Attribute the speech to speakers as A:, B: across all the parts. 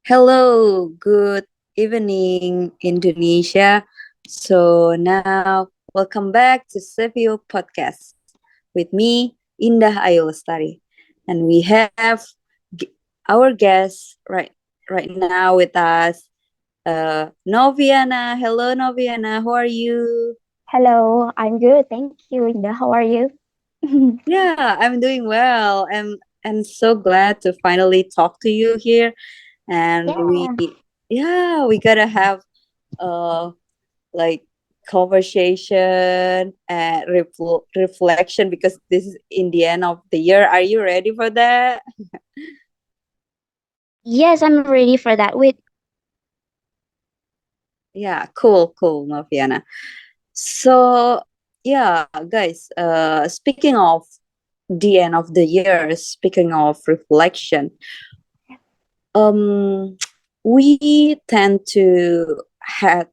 A: Hello, good evening, Indonesia. So now, welcome back to Sefeo Podcast with me, Indah Ayolestari, and we have g- our guest right now with us, Noviana. Hello, Noviana. How are you?
B: Hello, I'm good. Thank you, Indah. How are you?
A: Yeah, I'm doing well. I'm so glad to finally talk to you here, and
B: Yeah.
A: we gotta have uh like conversation and reflection because this is in the end of the year. Are you ready for that?
B: Yes, I'm ready for that. Wait,
A: Yeah, cool, Noviana. So yeah, guys, speaking of the end of the year, speaking of reflection, um we tend to have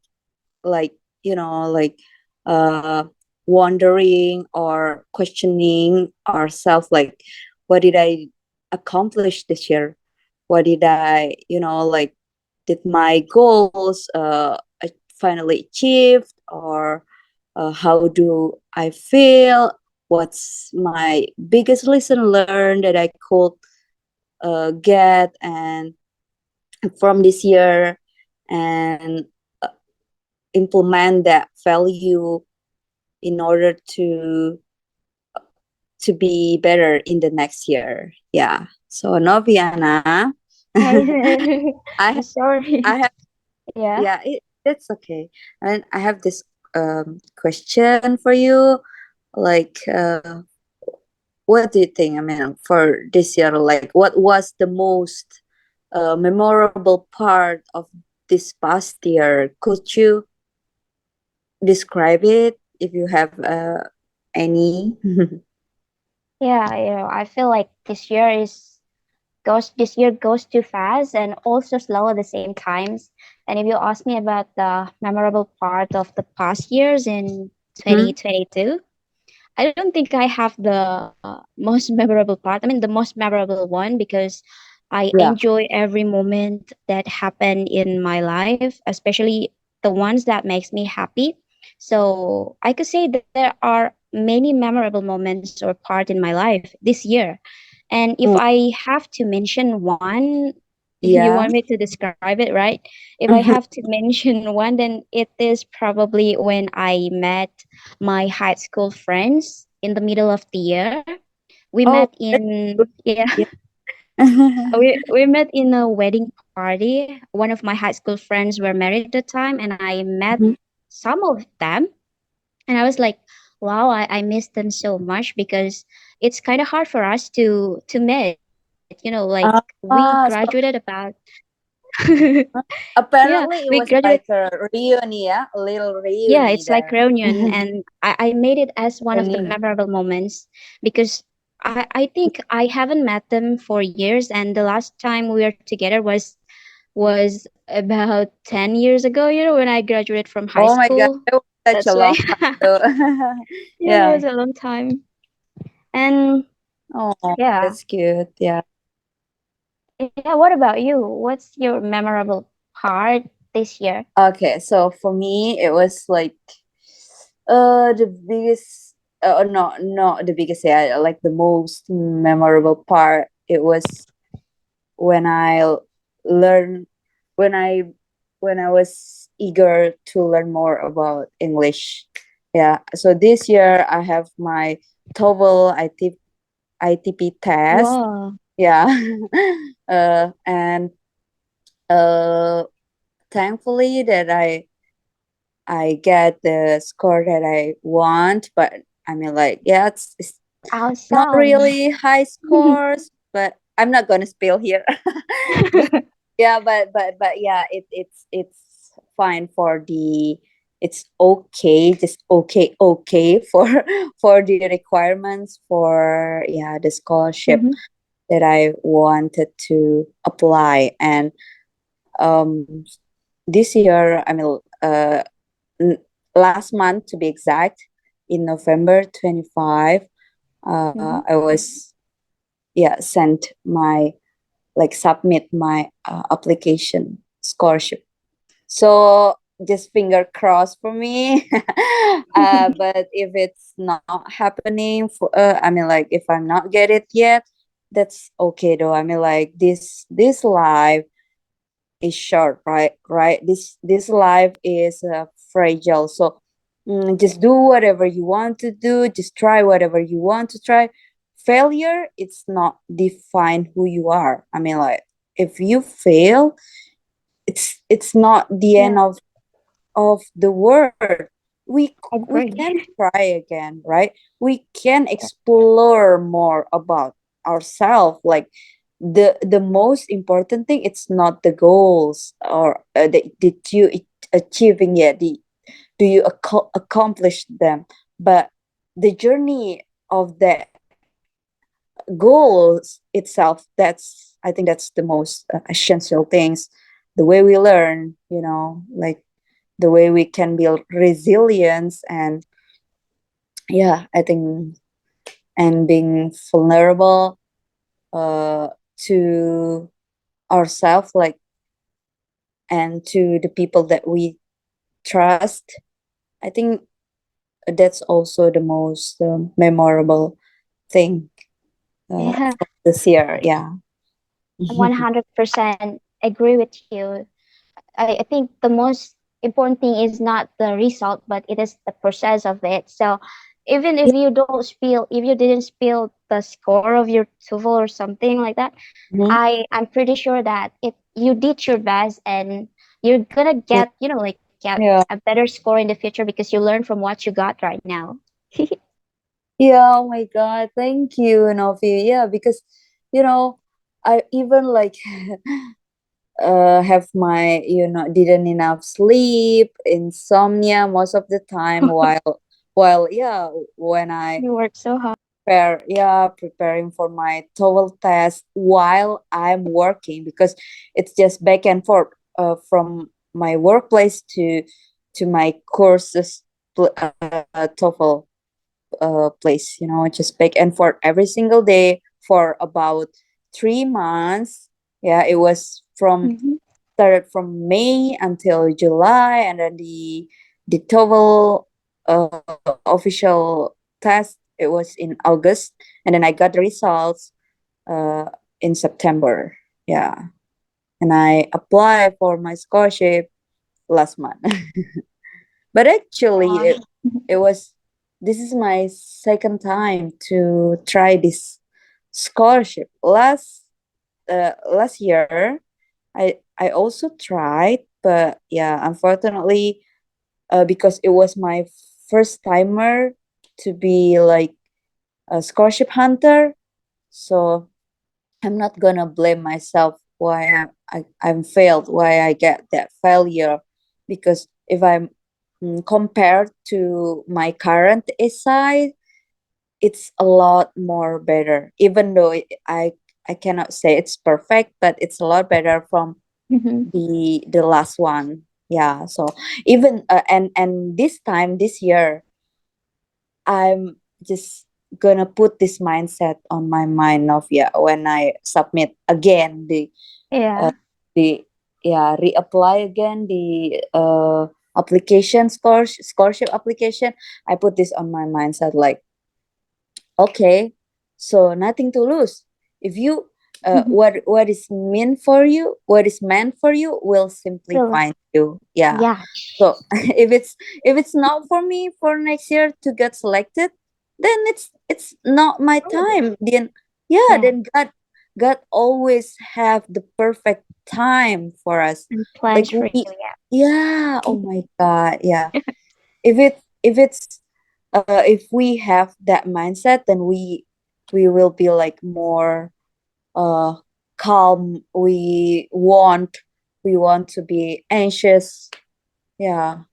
A: like like uh wondering or questioning ourselves, like what did I accomplish this year, what did I like, did my goals finally achieved, or how do I feel, what's my biggest lesson learned that I could get and from this year, and uh, implement that value in order to be better in the next year. Yeah. So Noviana, I
B: I'm
A: have,
B: sorry.
A: I have,
B: Yeah.
A: yeah, it's okay. And I have this question for you. Like, what do you think? I mean, for this year, like, what was the most memorable part of this past year? Could you describe it if you have any?
B: Yeah, I feel like this year goes too fast and also slow at the same times. And if you ask me about the memorable part of the past years in
A: Hmm?
B: 2022, I don't think I have the most memorable part. I mean, the most memorable one because I
A: Yeah.
B: enjoy every moment that happened in my life, especially the ones that makes me happy. So I could say that there are many memorable moments or part in my life this year. And if
A: Mm,
B: I have to mention one, you
A: yeah.
B: want me to describe it, right? If I have to mention one, then it is probably when I met my high school friends in the middle of the year. We met
A: Oh, that's
B: in
A: good.
B: yeah,
A: Yeah.
B: we met in a wedding party. One of my high school friends were married at the time, and I met
A: Mhm.
B: some of them, and I was like, wow, I miss them so much because it's kind of hard for us to meet. Like we graduated
A: So
B: about yeah,
A: apparently
B: we
A: it was
B: graduated.
A: like a reunion, yeah, a little
B: Yeah,
A: reunion
B: it's like
A: there.
B: reunion, and I made it as one of the
A: Reunion.
B: memorable moments because I think I haven't met them for years, and the last time we were together was about 10 years ago. When I graduated from high
A: Oh my God,
B: school.
A: it was such a
B: That's why.
A: long time though.
B: Yeah, it
A: Yeah.
B: was a long time, and
A: Oh,
B: yeah,
A: that's cute. Yeah.
B: yeah. What about you? What's your memorable part this year?
A: Okay, so for me, it was like the biggest, no, the biggest, yeah, like the most memorable part. It was when I learned when I when I was eager to learn more about English. Yeah. So this year I have my TOEFL ITP test.
B: Wow.
A: Yeah. And uh thankfully that I get the score that I want, but I mean, like, yeah, it's not
B: Awesome.
A: really high scores, but I'm not gonna spill here. But yeah, but yeah, it's fine for the, it's okay, just okay for for the requirements for, yeah, the scholarship
B: Mhm.
A: that I wanted to apply. And um this year, I mean, n- last month to be exact, in November 25,
B: Mhm.
A: I was, yeah, sent my like submit my application scholarship. So just finger crossed for me. But if it's not happening for, I mean, like if I'm not get it yet, that's okay though. I mean, like this life is short, right? Right. This life is fragile. So just do whatever you want to do. Just try whatever you want to try. Failure, it's not define who you are. I mean, like if you fail, it's not the
B: Yeah,
A: end of the world. We can
B: agree.
A: try again, right? We can explore more about ourselves. Like the most important thing, it's not the goals or did you achieving yet, do you accomplish them, but the journey of that goals itself. That's, I think that's the most essential things, the way we learn, like the way we can build resilience. And yeah, I think, and being vulnerable to ourselves, like, and to the people that we trust. I think that's also the most memorable thing
B: Yeah,
A: from this year. Yeah.
B: 100% agree with you. I think the most important thing is not the result, but it is the process of it. So even if you don't spill, if you didn't spill the score of your TOEFL or something like that,
A: Mhm.
B: I'm pretty sure that it you did your best and you're gonna get, like get
A: Yeah.
B: a better score in the future because you learn from what you got right now.
A: Yeah, oh my God, thank you, Novi. Yeah, because I even like have my didn't enough sleep, insomnia most of the time, while yeah, when I
B: You work so hard.
A: preparing for my TOEFL test while I'm working, because it's just back and forth from my workplace to my courses TOEFL place, just back and forth every single day for about 3 months. Yeah, it was from
B: Hmm.
A: started from May until July, and then the TOEFL official test, it was in August, and then I got the results uh in September. Yeah, and I applied for my scholarship last month. But actually,
B: Wow.
A: it was this is my second time to try this scholarship. Last year, I also tried, but yeah, unfortunately, because it was my first timer to be like a scholarship hunter, so I'm not gonna blame myself why I'm failed, why I get that failure, because if I'm compared to my current essay, it's a lot more better. Even though I cannot say it's perfect, but it's a lot better from
B: Hmm.
A: the last one. Yeah. So even and this time this year, I'm just gonna put this mindset on my mind of, yeah, when I submit again uh,
B: Yeah.
A: the reapply again the scholarship application. I put this on my mindset, like, okay, so nothing to lose. If you what is meant for you, what is meant for you will simply
B: Really.
A: find you. Yeah.
B: Yeah.
A: So if it's not for me for next year to get selected, then it's not my time. Then yeah,
B: Yeah.
A: then God always have the perfect time for us.
B: And
A: Like
B: plans for you.
A: we yeah, oh my God, yeah. If we have that mindset, then we will be like more uh calm. We want to be anxious. Yeah.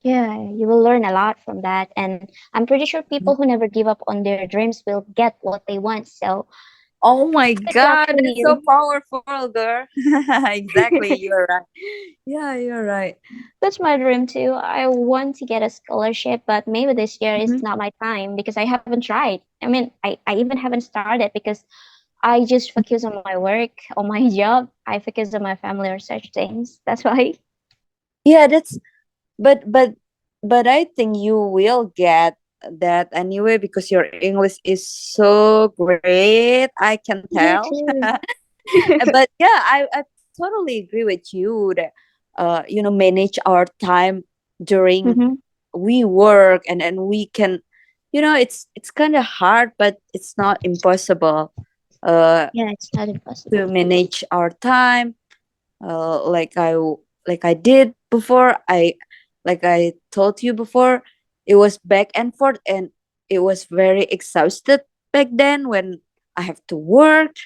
B: Yeah, you will learn a lot from that. And I'm pretty sure people who never give up on their dreams will get what they want. So
A: Oh my
B: good job
A: God,
B: to
A: that's so
B: you.
A: powerful, girl. Exactly, you're right. Yeah, you're right.
B: That's my dream too. I want to get a scholarship, but maybe this year is
A: Mhm.
B: not my time because I haven't tried. I mean, I even haven't started because I just focus on my work, on my job. I focus on my family or such things. That's why.
A: Yeah, that's but I think you will get that anyway because your English is so great. I can
B: Me
A: tell.
B: too.
A: But yeah, I totally agree with you that manage our time during
B: Hmm.
A: we work, and we can, it's kind of hard, but it's not impossible uh
B: Yeah, it's not
A: to
B: impossible.
A: manage our time, like I did before. I told you before, it was back and forth, and it was very exhausted back then when I have to work,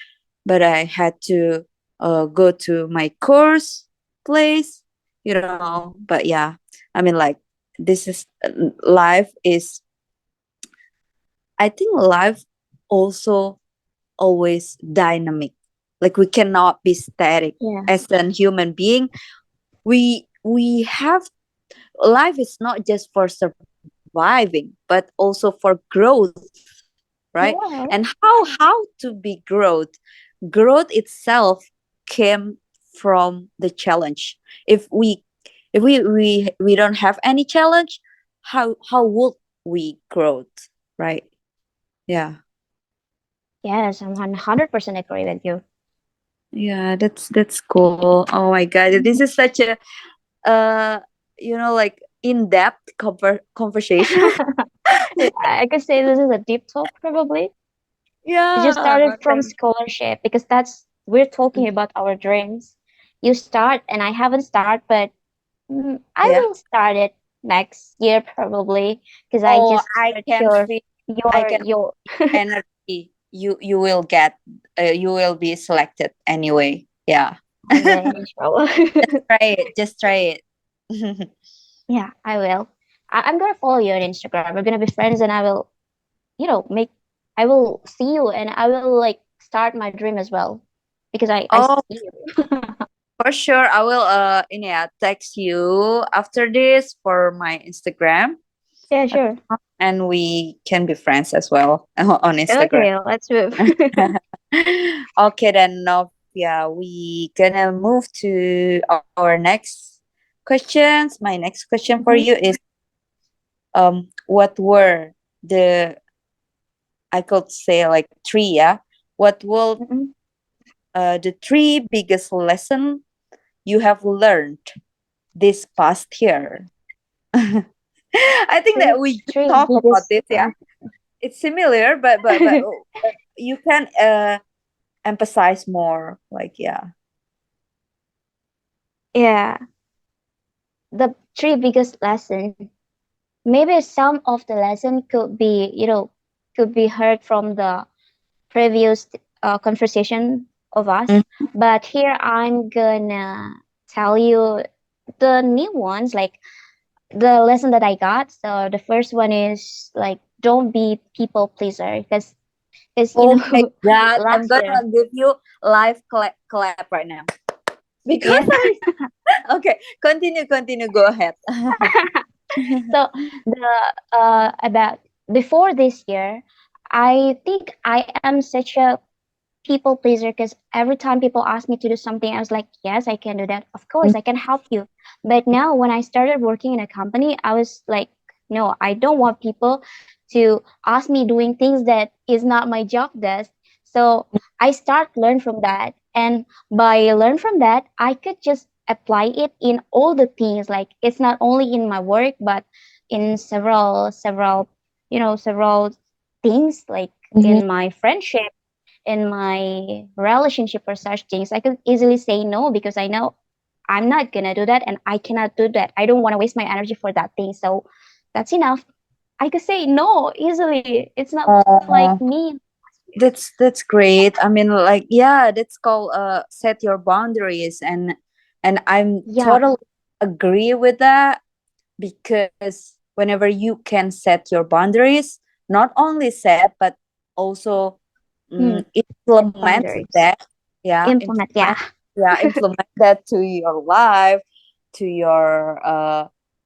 A: but I had to go to my course place, but yeah, I mean, like, this is life is, I think life also always dynamic. Like, we cannot be static
B: Yeah.
A: as a human being. We have, life is not just for surviving but also for growth, right? And
B: Yeah.
A: how to be growth itself came from the challenge. If we if we we, we don't have any challenge, how would we growth, right? Yeah.
B: Yes, I'm 100% agree with you.
A: Yeah, that's cool. Oh my god, this is such a uh like in-depth conversation.
B: I could say this is a deep talk probably. It just
A: Yeah,
B: started from
A: thank.
B: scholarship because that's we're talking about our dreams. You start and I haven't started, but I
A: Yeah.
B: will start it next year probably because I
A: Oh,
B: just heard
A: I can
B: your
A: energy you will get. You will be selected anyway. Yeah.
B: one day inshallah.
A: Try it. Just try it.
B: Yeah, I will. I'm gonna follow you on Instagram. We're gonna be friends, and I will, make. I will see you, and I will like start my dream as well, because I see
A: Oh,
B: you.
A: for sure. I will text you after this for my Instagram
B: Yeah, sure.
A: account, and we can be friends as well on Instagram.
B: Okay, let's move.
A: Okay, then, Novia, we gonna move to our next questions. My next question for
B: Hmm.
A: you is, what were the, I could say, like, three, yeah? What will
B: Hmm.
A: the three biggest lesson you have learned this past year? I think that we just
B: Three
A: talk about
B: biggest.
A: this, yeah. It's similar, but you can emphasize more, like, yeah.
B: Yeah, the three biggest lesson. Maybe some of the lesson could be, could be heard from the previous conversation of us, but here I'm gonna tell you the new ones, like the lesson that I got. So the first one is like don't be people pleaser, because
A: Oh my god, I'm
B: last year.
A: gonna give you live clap right now. Because
B: Yeah.
A: I okay, continue, go ahead.
B: So the about before this year, I think I am such a people pleaser because every time people ask me to do something, I was like, yes, I can do that. Of course, I can help you. But now, when I started working in a company, I was like, no, I don't want people to ask me doing things that is not my job desk. So I start learn from that, and by learn from that, I could just apply it in all the things. Like it's not only in my work, but in several, several things like
A: Mhm.
B: in my friendship, in my relationship or such things. I could easily say no because I know I'm not gonna do that and I cannot do that. I don't want to waste my energy for that thing. So that's enough. I could say no easily. It's not like
A: Oh,
B: me.
A: that's great. I mean, like, yeah, that's called set your boundaries, and I'm
B: Yeah.
A: totally agree with that, because whenever you can set your boundaries, not only set but also
B: Hmm. Set
A: implement
B: boundaries.
A: that. Yeah,
B: Implement. Yeah.
A: implement. Yeah, implement that to your life, to your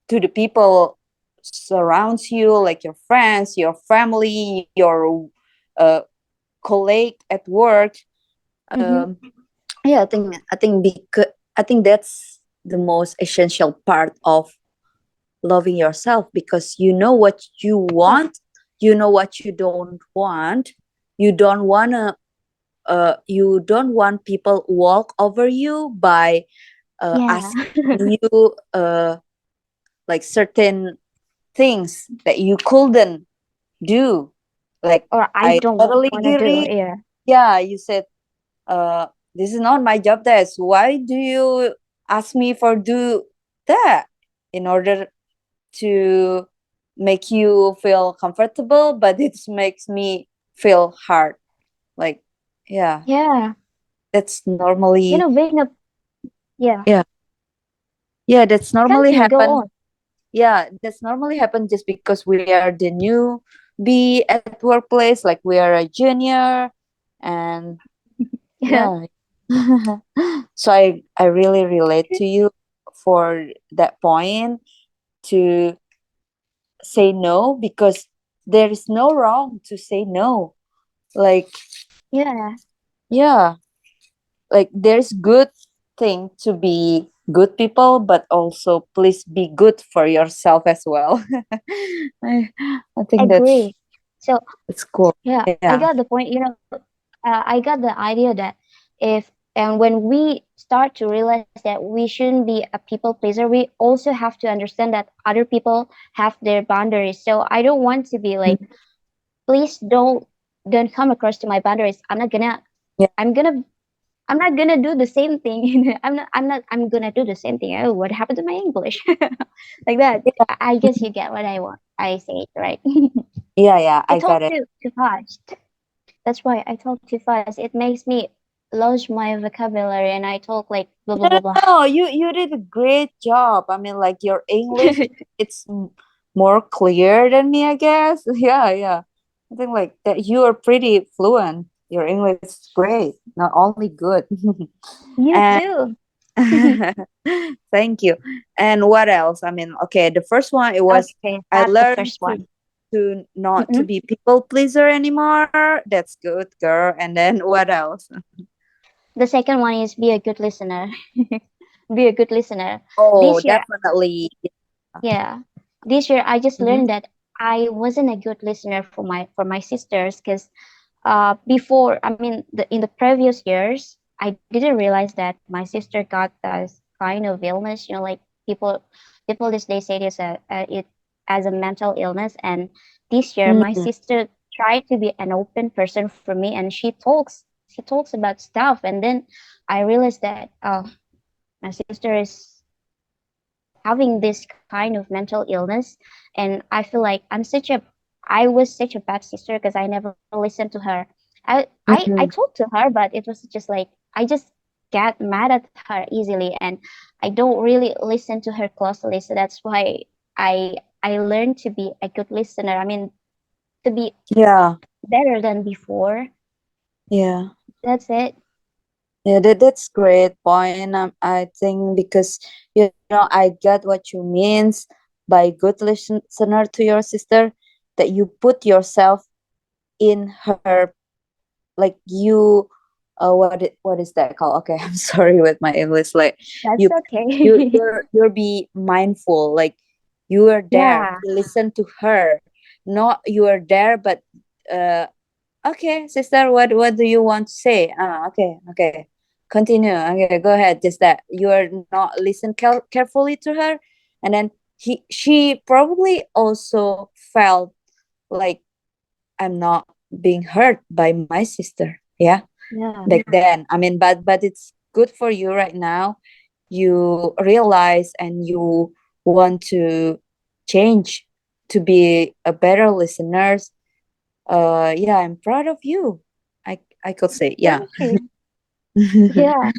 A: to the people surrounds you, like your friends, your family, your uh colleague at work.
B: Mm-hmm.
A: um yeah, I think because I think that's the most essential part of loving yourself, because you know what you want, you know what you don't want. You don't want to you don't want people walk over you by
B: Yeah.
A: asking you like certain things that you couldn't do. Like,
B: Or I
A: I
B: don't want
A: totally
B: to do.
A: agree.
B: Yeah.
A: Yeah, you said this is not my job desk, why do you ask me for do that in order to make you feel comfortable, but it makes me feel hard. Like, yeah,
B: Yeah.
A: that's
B: You
A: normally,
B: know, being a yeah.
A: yeah, yeah, that's normally
B: Continue, go
A: happen.
B: on.
A: Yeah, that's normally happen just because we are the newbie at workplace, like we are a junior, and
B: Yeah.
A: yeah. So I really relate to you for that point, to say no, because there is no wrong to say no. Like,
B: Yeah.
A: yeah, like there's good thing to be good people, but also please be good for yourself as well. I, I think
B: Agree. So
A: that's cool.
B: yeah, I
A: Yeah.
B: got the point. You know, I got the idea that if and when we start to realize that we shouldn't be a people pleaser, we also have to understand that other people have their boundaries. So I don't want to be like,
A: Mhm.
B: please don't come across to my boundaries.
A: Yeah.
B: I'm gonna I'm not gonna do the same thing. I'm gonna do the same thing. Oh, what happened to my English? Like that.
A: Yeah.
B: I guess you get what I want. I say it right.
A: Yeah, yeah,
B: I
A: I got
B: talk
A: it.
B: too fast. That's why I talk too fast. It makes me lose my vocabulary and I talk like blah blah
A: No,
B: blah
A: no,
B: blah.
A: no, you did a great job. I mean, like your English, it's more clear than me, I guess. Yeah, yeah. I think like that you are pretty fluent. Your English is great, not only good.
B: You
A: And
B: too.
A: thank you. And what else? I mean, okay, the first one it was
B: Okay,
A: I
B: that's the
A: learned
B: first one.
A: to not to
B: Mm-mm.
A: be people pleaser anymore. That's good, girl. And then what else?
B: The second one is be a good listener. Be a good listener.
A: Oh,
B: This year,
A: definitely.
B: yeah, this year I just
A: Mhm.
B: learned that I wasn't a good listener for my sisters because before I mean in the previous years I didn't realize that my sister got this kind of illness. You know, like people people these days say this it as a mental illness. And this year my
A: Mm,
B: sister tried to be an open person for me, and she talks about stuff. And then I realized that my sister is having this kind of mental illness. And I feel like I was such a bad sister because I never listened to her. I
A: mhm.
B: talked to her, but it was just like I just get mad at her easily, and I don't really listen to her closely. So that's why I learned to be a good listener. I mean, to be
A: Yeah,
B: better than before.
A: yeah.
B: That's it.
A: Yeah, that's great point. I think because I get what you means by good listener to your sister, that you put yourself in her, like you, what is that called? Okay, I'm sorry with my English. Like
B: That's
A: you,
B: okay.
A: you're be mindful. Like you are there
B: Yeah.
A: to listen to her, not you are there, but uh okay, sister, what do you want to say? Okay, okay. Continue. Okay, go ahead. Just that you are not listen carefully to her, and then she probably also felt like I'm not being hurt by my sister. Yeah,
B: Yeah.
A: back then. I mean, but it's good for you right now. You realize and you want to change to be a better listeners. Yeah, I'm proud of you. I could say, yeah.
B: Thank you. Yeah.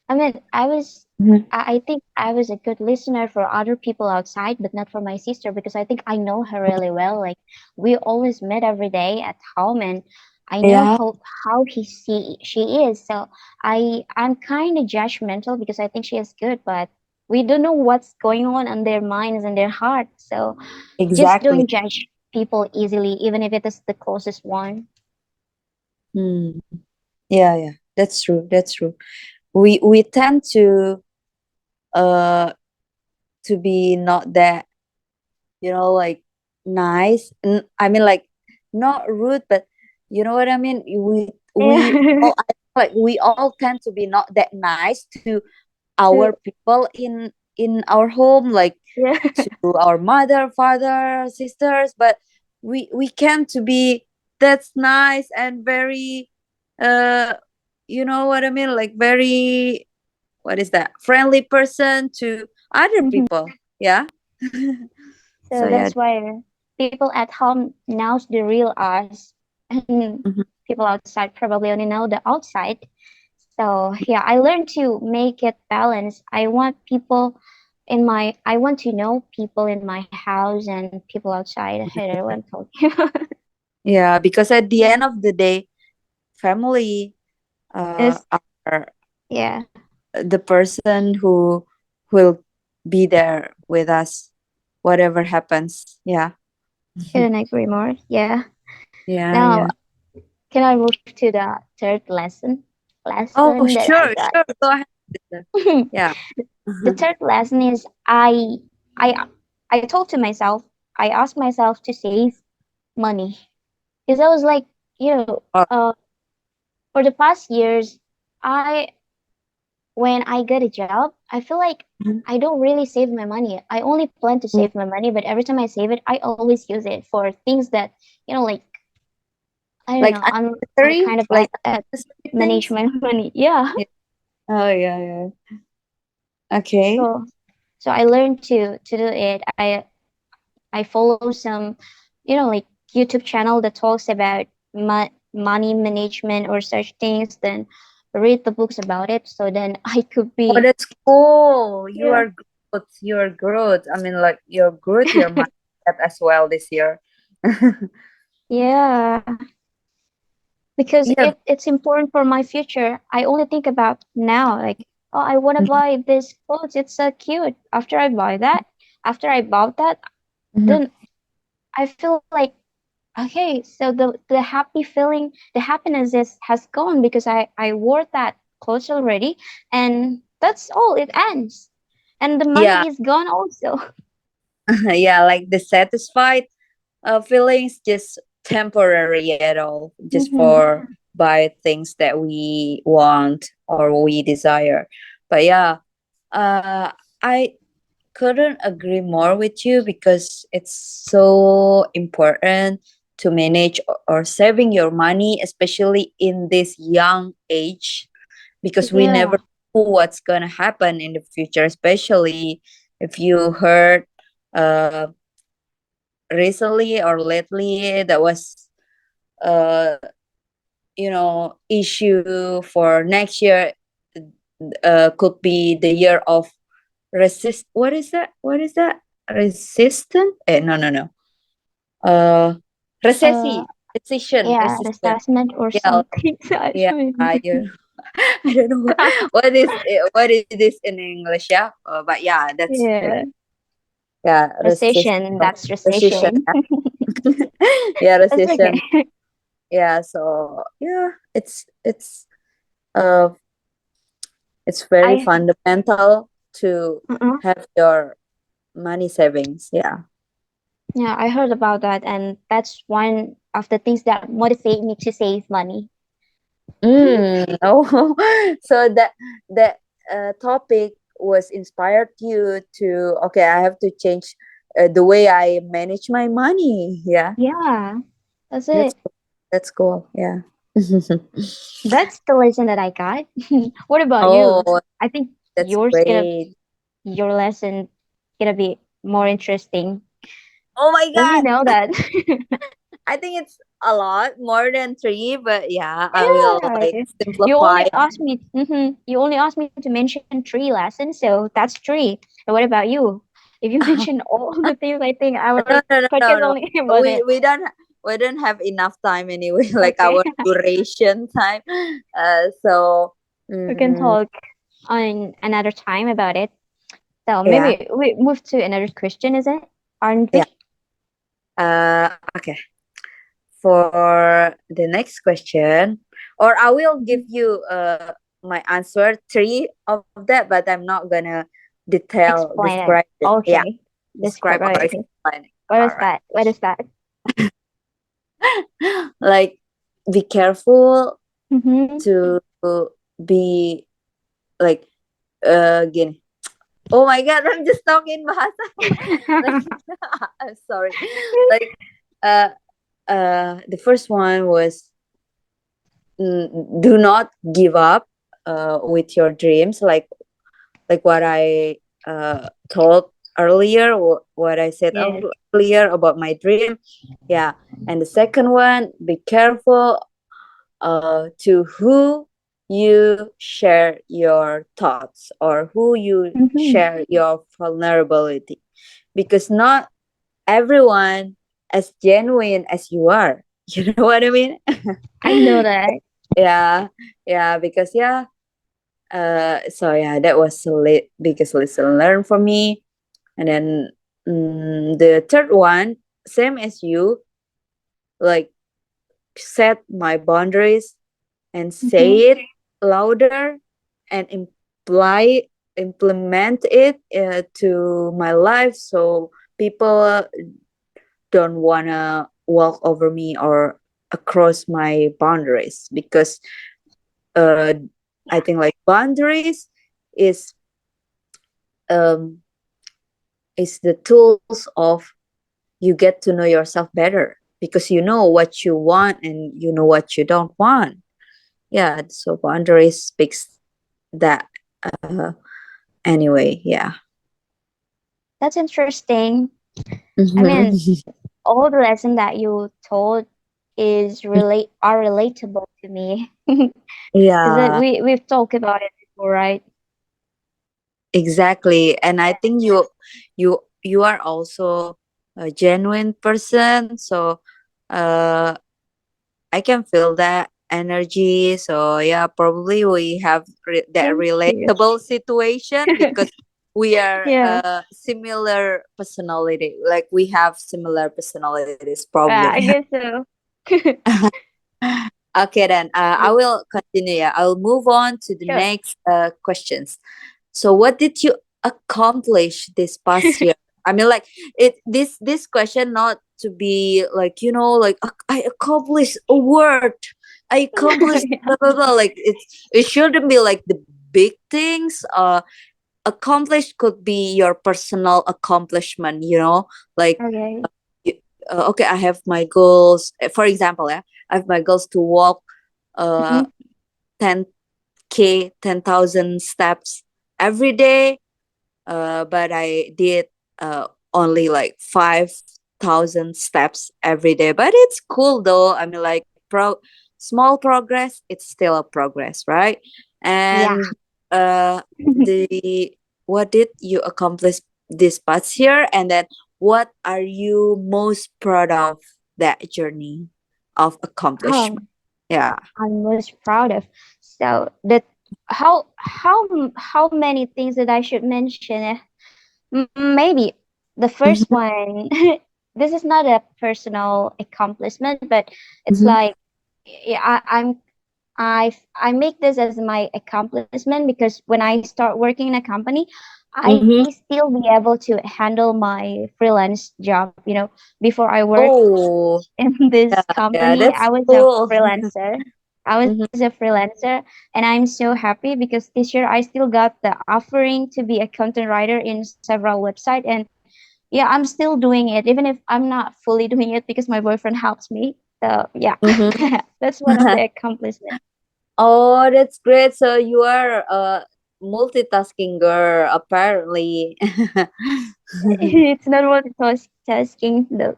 B: I mean,
A: Mhm.
B: I think I was a good listener for other people outside, but not for my sister because I think I know her really well. Like we always met every day at home, and I know
A: Yeah,
B: how she is. So I'm kind of judgmental because I think she is good, but we don't know what's going on their minds and their hearts. So just
A: exactly.
B: don't judge people easily, even if it is the closest one.
A: Mm. Yeah, yeah. That's true. That's true. We tend uh to be not that, like, nice. I mean, like, not rude, but you know what I mean. We
B: Yeah.
A: all, like, we all tend to be not that nice to our
B: To,
A: people in our home, like
B: yeah.
A: to our mother, father, sisters, but we can to be that's nice and very, uh you know what I mean, like, very, what is that, friendly person to other
B: Mhm.
A: people. Yeah. So
B: So
A: yeah.
B: that's why people at home knows the real us, and
A: Mhm.
B: people outside probably only know the outside. So yeah, I learned to make it balance. I want to know people in my house and people outside. I don't want to.
A: Yeah, because at the end of the day, family
B: It's
A: are
B: yeah,
A: the person who will be there with us whatever happens. Yeah.
B: couldn't agree more. Yeah.
A: Yeah,
B: Now
A: yeah.
B: can I move to the third lesson?
A: Oh,
B: Lesson that I
A: sure,
B: got.
A: sure. Go ahead. Sister. Yeah.
B: The third lesson is I I told to myself, I asked myself to save money because I was like, you know,
A: Oh,
B: for the past years, I when I get a job, I feel like
A: mhm.
B: I don't really save my money. I only plan to
A: Mm,
B: save my money, but every time I save it, I always use it for things that, like, I don't
A: like,
B: know, I'm
A: unnecessary,
B: kind of bad
A: like
B: at
A: unnecessary
B: manage
A: things.
B: my money. Yeah.
A: Yeah. Oh, yeah, yeah. Okay.
B: So so I learned to do it. I follow some, like YouTube channel that talks about money management or such things. Then read the books about it. So then I could
A: Oh,
B: be
A: that's cool. You
B: yeah
A: are good. You are good. I mean, like, you're good. Your mindset as well this year.
B: yeah because
A: Yeah.
B: it's important for my future. I only think about now like oh I want to
A: Mhm,
B: buy this clothes. It's so cute. After I bought that,
A: mhm.
B: then I feel like okay, so the happy feeling, the happiness has gone because I wore that clothes already, and that's all. It ends, and the
A: Yeah.
B: money is gone also.
A: Yeah, like the satisfied feelings just temporary at all, just
B: Mm-hmm.
A: for buy things that we want or we desire. But yeah, I couldn't agree more with you because it's so important to manage or saving your money, especially in this young age, because we
B: Yeah.
A: never know what's gonna happen in the future, especially if you heard uh recently or lately that was uh issue for next year, could be the year of what is that resistant, no, no, no, uh
B: Uh.
A: recessi recession
B: Yeah.
A: resistant.
B: Assessment or
A: Yeah,
B: something.
A: yeah,
B: Actually.
A: I don't know what is this in English. Yeah, but yeah, that's
B: Yeah.
A: yeah,
B: Recession. That's
A: recession.
B: recession.
A: Yeah,
B: That's
A: recession.
B: okay.
A: Yeah, so yeah, uh it's very
B: I.
A: fundamental to
B: Uh-uh.
A: have your money savings. Yeah.
B: Yeah, I heard about that, and that's one of the things that motivate me to save money.
A: Oh. So that topic was inspired you to, okay, I have to change the way I manage my money. Yeah.
B: Yeah, that's
A: That's
B: it.
A: that's cool. Yeah.
B: That's the lesson that I got. What about
A: Oh,
B: you? I think
A: that's great.
B: your lesson gonna be more interesting.
A: Oh my
B: Let me
A: god.
B: know that.
A: I think it's a lot more than three, but yeah, I will
B: Yeah,
A: like simplify.
B: you only asked me to mention three lessons, so that's three. And what about you? If you mention all the things, I think our
A: No, no, no,
B: podcast
A: no, no.
B: only was
A: We
B: it.
A: we don't we don't have enough time anyway, like
B: Okay,
A: our duration time. So
B: we can
A: mm,
B: talk on another time about it. So
A: yeah,
B: maybe we move to another question, is it? Aren't
A: yeah.
B: we?
A: Okay. for the next question, or I will give
B: Mhm.
A: you my answer three of that, but I'm not gonna
B: Explain
A: describe
B: it.
A: it. Yeah,
B: Okay.
A: describe or
B: Okay.
A: explain it.
B: What
A: All
B: is
A: right.
B: that? What is that?
A: Like, be careful
B: Mm-hmm.
A: to be like gini. Oh my god, I'm just talking bahasa. Like, I'm sorry. Like, uh the first one was, do not give up with your dreams, like what I told earlier, what I said
B: Yes.
A: earlier about my dream. Yeah. And the second one, be careful to who you share your thoughts, or who you
B: Mm-hmm.
A: share your vulnerability, because not everyone as genuine as you are. You know what I mean?
B: I know that.
A: Yeah, yeah, because yeah, so yeah, that was the biggest lesson learned for me. And then, the third one, same as you, like, set my boundaries and
B: Mm-hmm.
A: say it louder, and implement it to my life, so people don't wanna walk over me or across my boundaries, because uh I think like boundaries is um the tools of you get to know yourself better, because you know what you want and you know what you don't want. Yeah, so boundaries speaks that. uh Anyway, yeah.
B: That's interesting. I
A: Mhm.
B: mean, all the lesson that you told is are relatable to me. Because
A: Yeah,
B: we've talked about it before, right?
A: exactly. And I think you are also a genuine person, so uh I can feel that energy. So yeah, probably we have that
B: Thank you.
A: relatable situation, because we are
B: Yeah.
A: similar personality. Like, we have similar personalities, probably.
B: I guess so.
A: Okay, then I will continue. Yeah, I'll move on to the
B: Sure.
A: next questions. So, what did you accomplish this past year? I mean, like, this question, not to be like, like, I accomplished a word, I accomplished blah blah blah. Like, it shouldn't be like the big things. Accomplished could be your personal accomplishment. Like,
B: Okay.
A: y- okay, I have my goals. For example, yeah, I have my goals to walk uh
B: Mhm.
A: 10K, 10,000 steps every day. But I did only like 5,000 steps every day. But it's cool though. I mean, like, small progress, it's still a progress, right?
B: Yeah.
A: And the what did you accomplish this past year? And then, what are you most proud of that journey of
B: Oh,
A: accomplishment? Yeah.
B: I'm most proud of. So the how many things that I should mention? Maybe the first
A: Mhm,
B: one. This is not a personal accomplishment, but it's
A: mhm,
B: like yeah, I make this as my accomplishment because when I start working in a company, I
A: mhm.
B: still be able to handle my freelance job. Before I work
A: Oh,
B: in this
A: yeah,
B: company,
A: that's
B: I was a
A: cool.
B: freelancer. I was
A: Mhm,
B: a freelancer, and I'm so happy because this year I still got the offering to be a content writer in several websites, and yeah, I'm still doing it, even if I'm not fully doing it because my boyfriend helps me. So yeah,
A: mhm.
B: that's one of the accomplishments.
A: Oh, that's great. So you are a multitasking girl, apparently.
B: It's not multitasking though.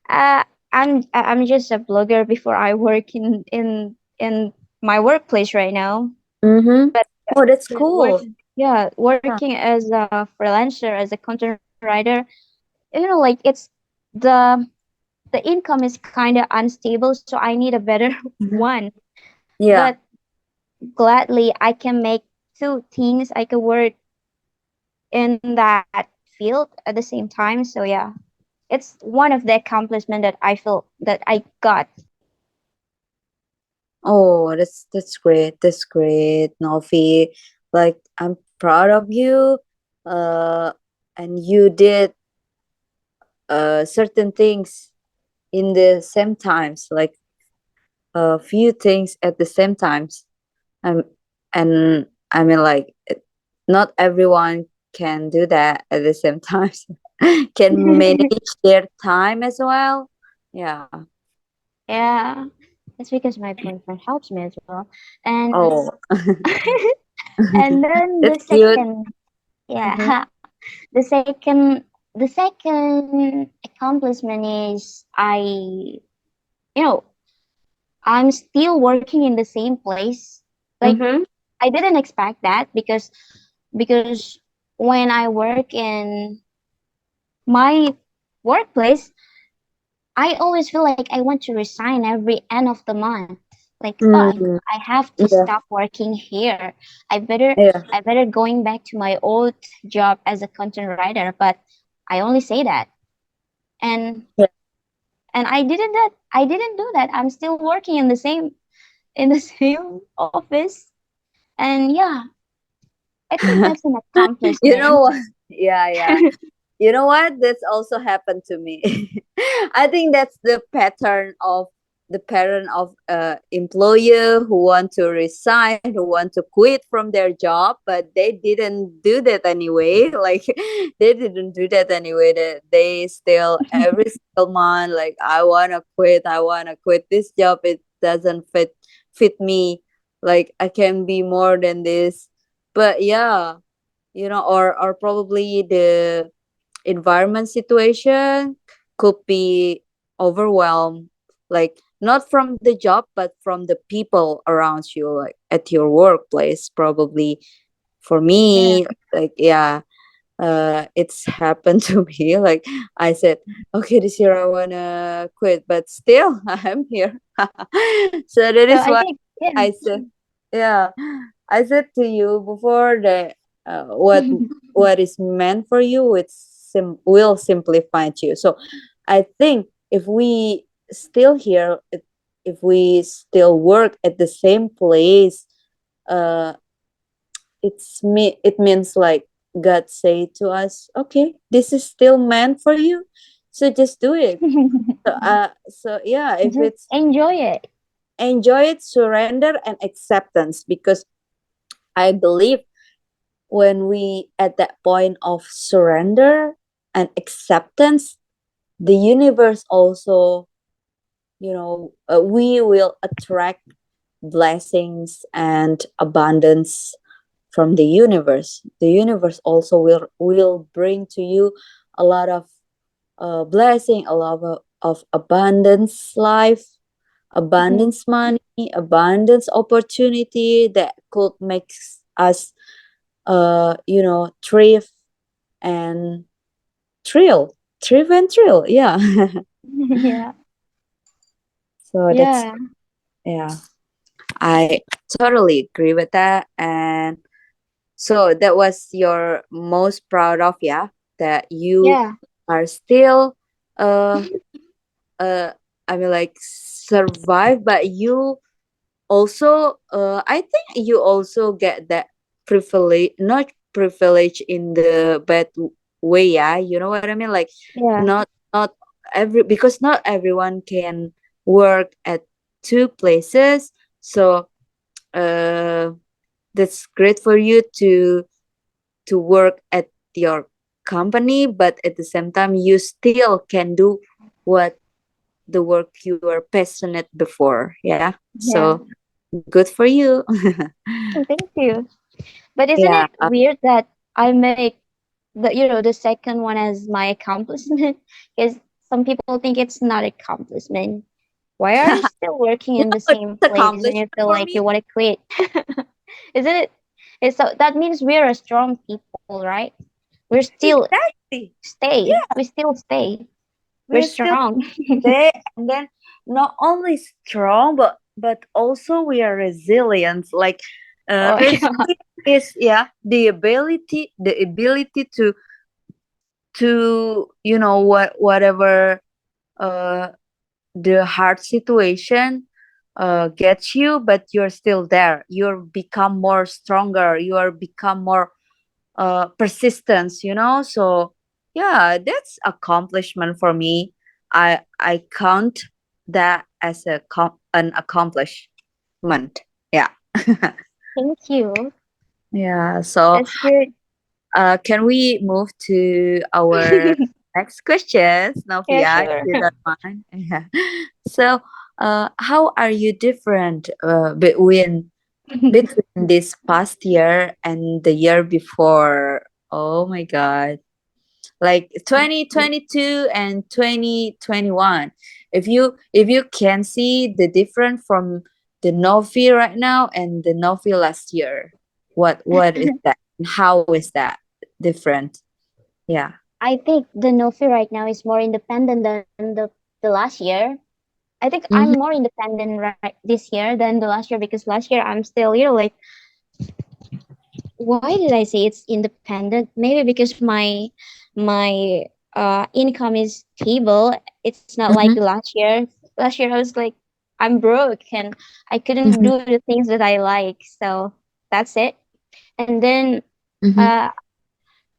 B: Uh, I'm just a blogger before I work in my workplace right now.
A: Mm-hmm. Oh, that's
B: But work,
A: cool.
B: yeah,
A: Yeah.
B: working as a freelancer, as a content writer, like the the income is kind of unstable, so I need a better
A: Mhm.
B: one. But
A: Yeah.
B: gladly, I can make two things. I can work in that field at the same time. So yeah, it's one of the accomplishment that I feel that I got.
A: Oh, that's great. That's great, Novi. Like I'm proud of you. Uh, and you did certain things in the same times, like a few things at the same times. Um, and I mean, like, not everyone can do that at the same time. Can manage their time as well. Yeah.
B: Yeah, it's because my boyfriend helps me as well. And
A: Oh,
B: and then
A: that's
B: the
A: cute.
B: second,
A: Mm-hmm.
B: yeah, the second accomplishment is I'm still working in the same place. Like,
A: Mm-hmm.
B: I didn't expect that because when I work in my workplace, I always feel like I want to resign every end of the month. Like, oh,
A: Mm,
B: I have to
A: yeah.
B: stop working here. I better
A: Yeah.
B: I better going back to my old job as a content writer. But I only say that, and
A: Yeah.
B: I didn't do that. I'm still working in the same office, and yeah, I think that's an
A: You know
B: accomplishment.
A: what? Yeah, yeah. You know what? That's also happened to me. I think that's the pattern of the pattern of employer who want to resign, who want to quit from their job, but they didn't do that anyway. Like they didn't do that anyway. They still every single month like I wanna quit. I wanna quit this job. It doesn't fit me. Like I can be more than this. But yeah, or probably the environment situation could be overwhelmed, like not from the job but from the people around you, like at your workplace probably. For
B: Yeah.
A: me, like, yeah, it's happened to me. Like I said, okay, this year I wanna quit, but still I'm here. So that
B: So
A: is
B: I
A: why
B: think, yeah.
A: I said, yeah, I said to you before that what is meant for you, will simply find you. So I think if we still here, if we still work at the same place, uh, it means like God say to us, okay, this is still meant for you, so just do it. So yeah, if
B: Just
A: it's
B: enjoy it.
A: enjoy it, surrender and acceptance, because I believe when we at that point of surrender and acceptance, the universe also, we will attract blessings and abundance from the universe. The universe also will bring to you a lot of blessing, a lot of abundance life,
B: Mhm.
A: abundance money, abundance opportunity that could make us thrive and thrill, yeah.
B: Yeah.
A: So that's,
B: Yeah.
A: yeah, I totally agree with that. And so that was your most proud of, yeah, that you
B: Yeah.
A: are still uh uh I mean, like, survive, but you also, I think you also get that privilege, not privilege in the bad way, yeah, you know what I mean, like,
B: Yeah.
A: not because not everyone can work at two places. So uh that's great for you to work at your company, but at the same time you still can do what the work you were passionate before, yeah.
B: Yeah.
A: So good for you.
B: Oh, thank you. But isn't
A: Yeah.
B: it weird that I make the second one as my accomplishment? Because some people think it's not accomplishment. Why are you still working in the same
A: It's
B: place and you
A: accomplishment
B: feel
A: for
B: like
A: me.
B: you want to quit? Isn't it? It's so that means we're a strong people, right? We're still
A: Exactly.
B: stay.
A: Yeah,
B: We still stay. We're
A: we're still
B: strong.
A: there, and then not only strong, but also we are resilient. Like,
B: Oh yeah.
A: resilience is, yeah, the ability to whatever uh the hard situation, gets you, but you're still there. You're become more stronger. You are become more persistence, so yeah, that's accomplishment for me. I count that as an accomplishment. Yeah.
B: Thank you.
A: Yeah, so
B: That's good.
A: can we move to our next questions,
B: Yeah,
A: Novia, if
B: sure.
A: you don't mind? Yeah. So how are you different between this past year and the year before? Oh my god, like 2022 and 2021. If you can see the difference from the Novi right now and the Novi last year, what is that, and how is that different? Yeah.
B: I think the Nofi right now is more independent than the last year. I think I'm
A: Mm-hmm.
B: more independent right this year than the last year, because last year I'm still, like, why did I say it's independent? Maybe because my income is stable. It's not like the
A: Mm-hmm.
B: last year. Last year I was like, I'm broke and I couldn't
A: Mm-hmm.
B: do the things that I like. So that's it. And then
A: Mm-hmm.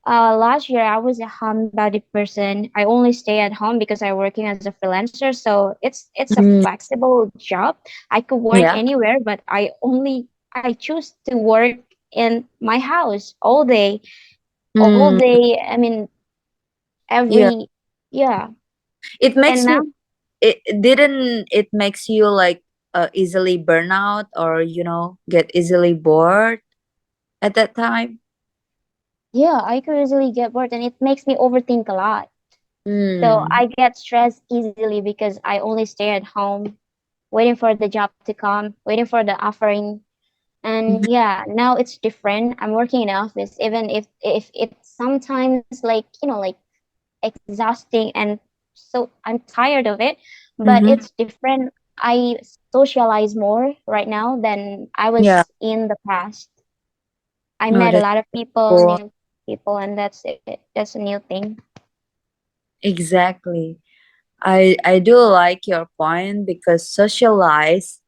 B: uh last year I was a homebody person. I only stay at home because I'm working as a freelancer. So it's a
A: Mm-hmm.
B: flexible job. I could work
A: Yeah.
B: anywhere, but I choose to work in my house all day. All
A: Mm,
B: day. I mean,
A: yeah.
B: every, yeah.
A: It
B: And
A: makes
B: now,
A: you it didn't it makes you like easily burn out, or get easily bored at that time.
B: yeah, I could easily get bored, and it makes me overthink a lot. So
A: Mm.
B: I get stressed easily because I only stay at home waiting for the job to come, waiting for the offering. And yeah, now it's different. I'm working in office, even if it's sometimes like, like exhausting, and so I'm tired of it. But
A: Mm-hmm.
B: it's different. I socialize more right now than I
A: Yeah.
B: was in the past. I
A: No,
B: met a
A: that's
B: lot of people,
A: cool.
B: new people, and that's it. That's a new thing.
A: Exactly. I do like your point, because socialize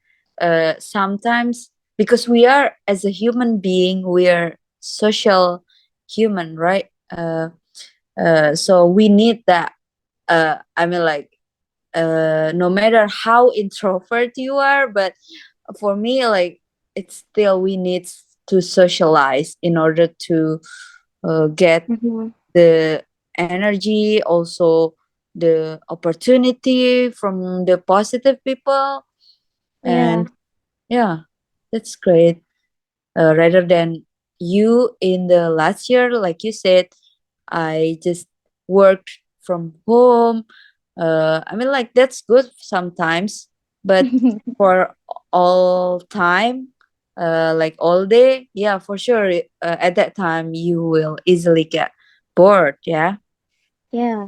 A: sometimes, because we are, as a human being, we are social human, right? So we need that. I mean, like, no matter how introvert you are, but for me, like, it's still, we need to socialize in order to get
B: Hmm.
A: the energy, also the opportunity from the positive people.
B: Yeah.
A: And yeah, that's great. Rather than you in the last year, like you said, I just worked from home. I mean, like, that's good sometimes, but for all time, like all day, yeah, for sure. At that time, you will easily get bored. Yeah.
B: Yeah.
A: Yeah.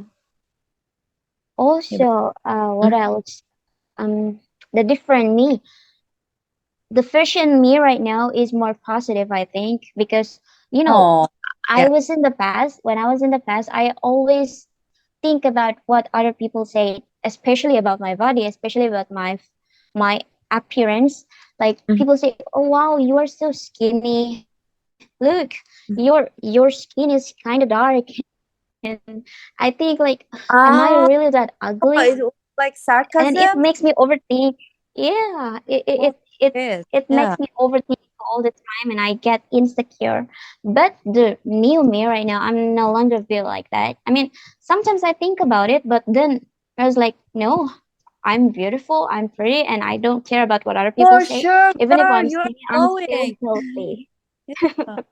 B: Also, what else? The different me. The version me right now is more positive, I think, because
A: Oh,
B: I
A: yeah.
B: was in the past. When I was in the past, I always think about what other people say, especially about my body, especially about my appearance. Like
A: Mhm.
B: people say, "Oh wow, you are so skinny. Look, your skin is kind of dark." And I think like, am I really
A: Ah,
B: that ugly?
A: it was like
B: And it makes
A: sarcasm.
B: me overthink. Yeah,
A: Oh, yes.
B: it makes
A: Yeah.
B: me overthink all the time, and I get insecure. But the new me right now, I'm no longer feel like that. I mean, sometimes I think about it, but then I was like, no, I'm beautiful, I'm pretty, and I don't care about what other people
A: For
B: say.
A: sure,
B: Even if
A: girl,
B: I'm
A: you're
B: skinny, I'm still
A: glowing.
B: healthy.
A: Yeah.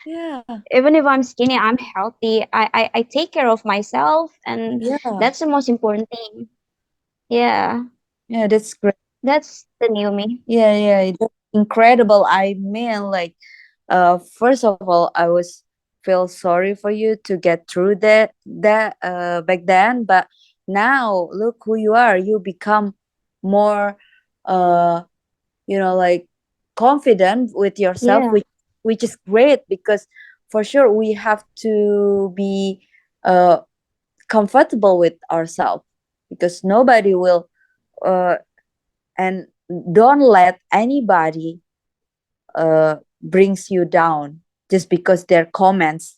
A: Yeah.
B: Even if I'm skinny, I'm healthy. I take care of myself, and
A: Yeah.
B: that's the most important thing. Yeah,
A: Yeah. That's great.
B: that's the new me.
A: Yeah. Yeah. That's incredible. I mean, like, first of all, I was feel sorry for you to get through that back then, but now look who you are. You become more, uh like, confident with yourself,
B: Yeah.
A: which is great, because for sure we have to be uh comfortable with ourselves, because nobody will, uh and don't let anybody brings you down just because their comments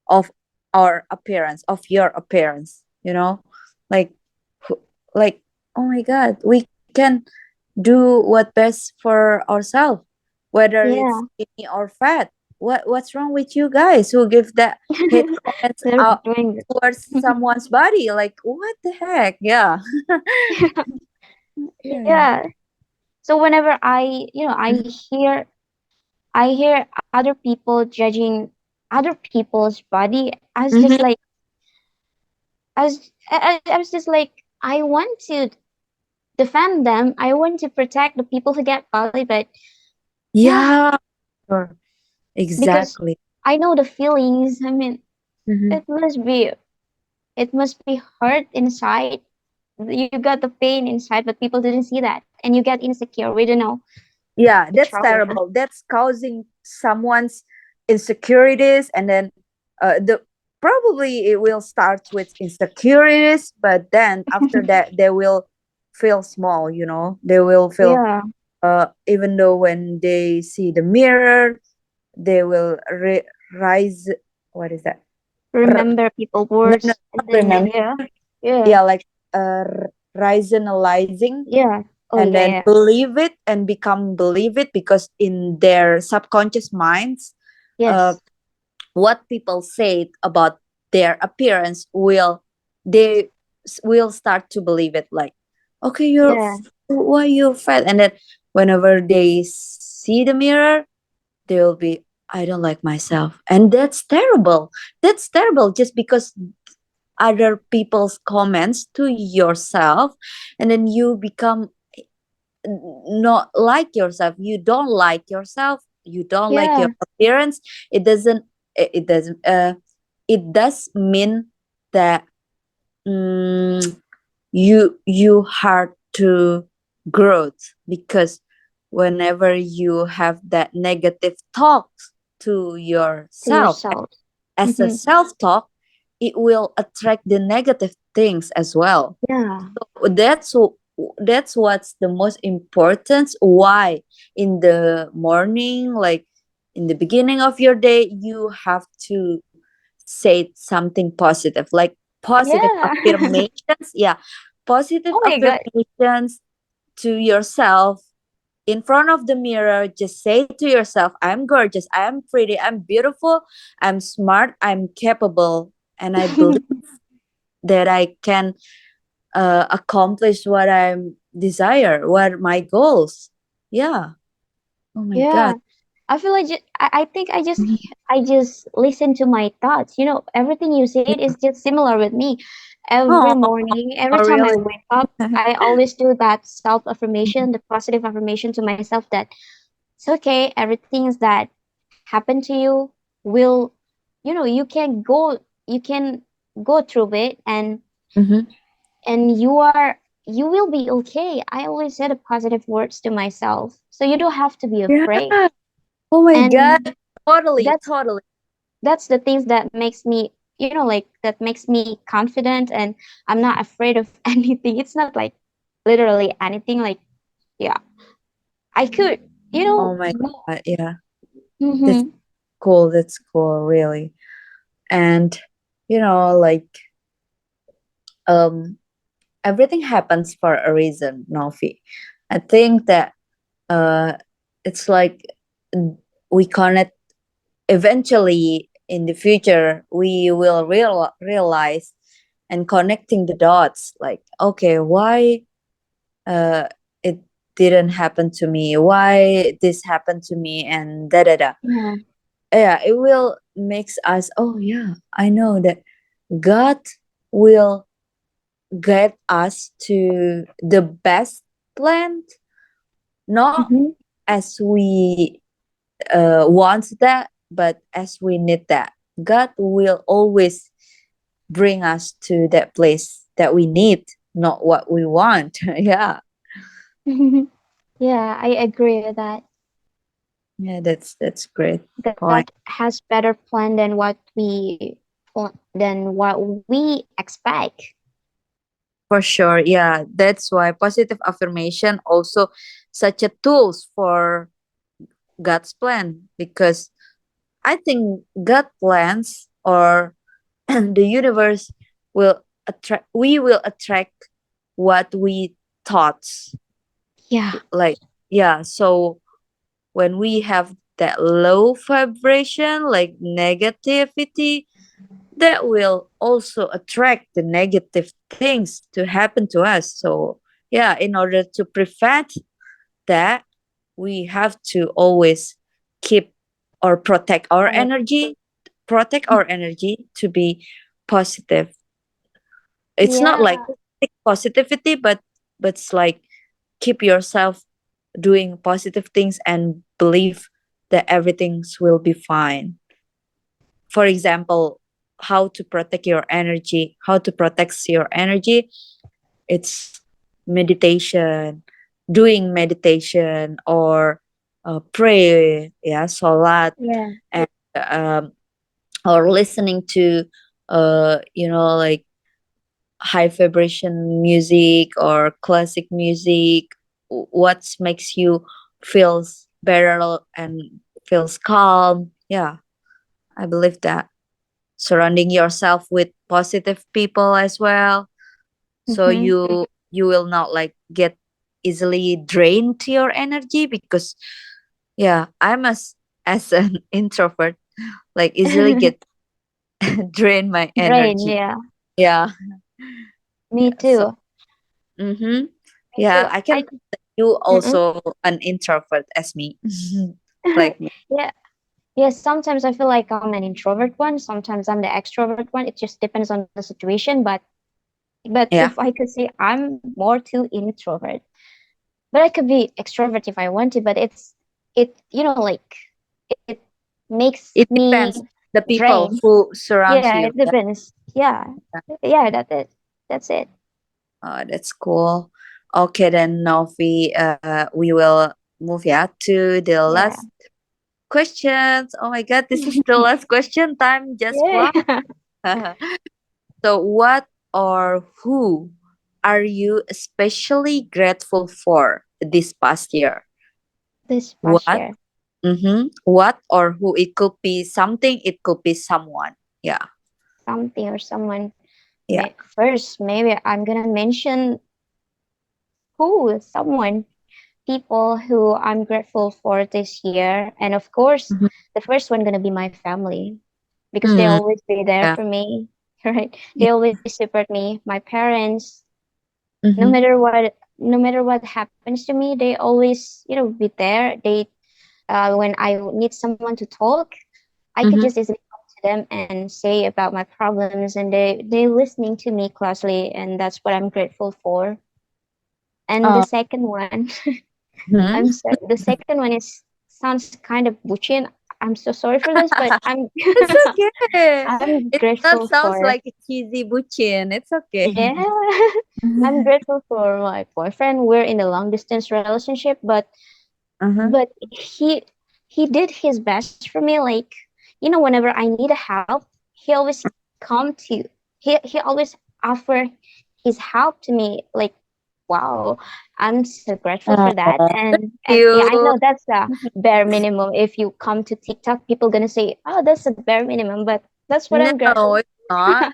A: of our appearance, of your appearance, like who- like, oh my god, we can do what best for ourselves, whether it's
B: Yeah.
A: skinny or fat. What's wrong with you guys who give that hate comments
B: They're
A: out
B: doing
A: towards
B: it.
A: someone's body? Like, what the heck? Yeah. Yeah.
B: Yeah. So whenever I hear other people judging other people's body, I was just
A: Mm-hmm.
B: like, I was just like, I want to defend them. I want to protect the people who get bullied, but yeah,
A: Yeah, sure.
B: because
A: Exactly.
B: I know the feelings. I mean,
A: Mm-hmm.
B: it must be it must be hurt inside. You got the pain inside, but people didn't see that, and you get insecure. We don't know
A: Yeah,
B: the
A: that's
B: trauma.
A: terrible. That's causing someone's insecurities, and then the probably it will start with insecurities, but then after that they will feel small. They will feel
B: Yeah,
A: even though when they see the mirror, they will rise. What is that? R-
B: remember people
A: no, no,
B: words, and
A: not
B: then
A: remember.
B: yeah, yeah,
A: Yeah, like rationalizing,
B: yeah. Oh
A: and
B: yeah,
A: then
B: yeah.
A: believe it and become believe it, because in their subconscious minds, uh,
B: Yes,
A: what people say about their appearance they will start to believe it, like, okay,
B: yeah.
A: why you're fat, and then whenever they see the mirror, they will be, I don't like myself, and that's terrible, just because other people's comments to yourself, and then you become not like yourself, you don't like yourself, you don't like your
B: Yeah,
A: appearance. It doesn't it it doesn't uh it does mean that, mm, you hard to growth, because whenever you have that negative talks to
B: to
A: yourself
B: yourself.
A: as a
B: Mm-hmm.
A: self talk, it will attract the negative things as well.
B: Yeah,
A: That's what's the most important, why in the morning, like in the beginning of your day, you have to say something positive, like positive
B: yeah.
A: affirmations. Yeah, positive
B: Oh my god.
A: affirmations to yourself in front of the mirror. Just say to yourself, I'm gorgeous, I'm pretty, I'm beautiful, I'm smart, I'm capable, and I believe that I can accomplish what I desire, what my goals. Yeah. Oh my
B: Yeah,
A: god.
B: I feel like I think I just listen to my thoughts. Everything you said is
A: Yeah.
B: just similar with me. Every
A: Oh,
B: morning, every time I
A: really?
B: wake up, I always do that self affirmation, the positive affirmation to myself that it's okay. Everything that happened to you will, you can go through it,
A: Mm-hmm.
B: and you will be okay. I always said the positive words to myself, so you don't have to be afraid.
A: Yeah. Oh my god.
B: And
A: Totally,
B: that's
A: totally.
B: that's the things that makes me, like that makes me confident, and I'm not afraid of anything. It's not like literally anything, like, yeah, I could,
A: Oh my
B: go.
A: god. Yeah. That's
B: Mm-hmm.
A: cool. That's cool, really. And like, um everything happens for a reason, Novi. I think that uh it's like, we connect eventually in the future, we will realize and connecting the dots, like, okay, why uh it didn't happen to me, why this happened to me, and da da da.
B: Yeah.
A: Yeah, it will makes us, oh yeah, I know that God will get us to the best plan, not
B: Mm-hmm.
A: as we want that, but as we need that. God will always bring us to that place that we need, not what we want. Yeah.
B: Yeah, I agree with that.
A: Yeah, that's great
B: God
A: point.
B: has better plan than what we expect.
A: For sure. Yeah, that's why positive affirmation also such a tools for God's plan, because I think God plans, or the universe will attract, we will attract what we thoughts,
B: Yeah.
A: like, yeah. So when we have that low vibration, like negativity, that will also attract the negative things to happen to us. So yeah, in order to prevent that, we have to always keep or
B: Right.
A: protect our energy to be positive. It's not like
B: Yeah.
A: toxic positivity, but it's like keep yourself doing positive things and believe that everything's will be fine. For example, how to protect your energy, how to protect your energy, it's meditation, doing meditation, or pray, yeah, salat,
B: Yeah.
A: and um, or listening to like high vibration music or classic music. What makes you feels better and feels calm. Yeah, I believe that surrounding yourself with positive people as well, so
B: Mm-hmm.
A: you will not like get easily drained to your energy, because yeah, I'm as an introvert, like easily get drain my
B: Brain.
A: energy.
B: Yeah.
A: Yeah.
B: Me
A: So
B: too.
A: mm-hmm.
B: Me
A: Yeah,
B: too.
A: I can you
B: Mm-mm.
A: also an introvert as me. Like me.
B: Yeah. Yeah. Sometimes I feel like I'm an introvert one. Sometimes I'm the extrovert one. It just depends on the situation. But if
A: Yeah.
B: I could say I'm more to introvert, but I could be extrovert if I want to. But it like it makes
A: It
B: me
A: depends the people
B: drained.
A: who surrounds
B: Yeah,
A: you.
B: it depends. Yeah, yeah, that's it. That's it.
A: Oh, that's cool. Okay, then Novi, we will move, yeah, to the
B: Yeah.
A: last questions. Oh my God, this is the last question. Time just fly.
B: Yeah.
A: So, what or who are you especially grateful for this past year?
B: This past
A: What?
B: year,
A: Mm-hmm. What or who? It could be something. It could be someone. Yeah.
B: something or someone.
A: Yeah.
B: First, maybe I'm gonna mention who someone people who I'm grateful for this year, and of course,
A: Mm-hmm.
B: the first one gonna be my family because they
A: Mm,
B: always be there
A: yeah.
B: for me, right? They
A: Yeah.
B: always support me. My parents,
A: Mm-hmm.
B: no matter what happens to me, they always be there. They when I need someone to talk, I could
A: Mm-hmm.
B: just easily come to them and say about my problems, and they listening to me closely, and that's what I'm grateful for. And the
A: Oh.
B: second one,
A: Mhm.
B: the second one is sounds kind of butchy. I'm so sorry for this, but I'm
A: It's okay.
B: I'm
A: It not
B: grateful
A: sounds
B: for
A: like a cheesy buchin. It's okay.
B: yeah. I'm grateful for my boyfriend. We're in a long distance relationship,
A: Uh-huh.
B: but he did his best for me. Like, whenever I need a help, he always come to he always offer his help to me. Like, wow, I'm so grateful for that.
A: Oh,
B: And yeah, I
A: cute.
B: know that's a bare minimum. If you come to TikTok, people gonna say, oh, that's a bare minimum, but that's what I'm
A: No,
B: grateful.
A: it's not.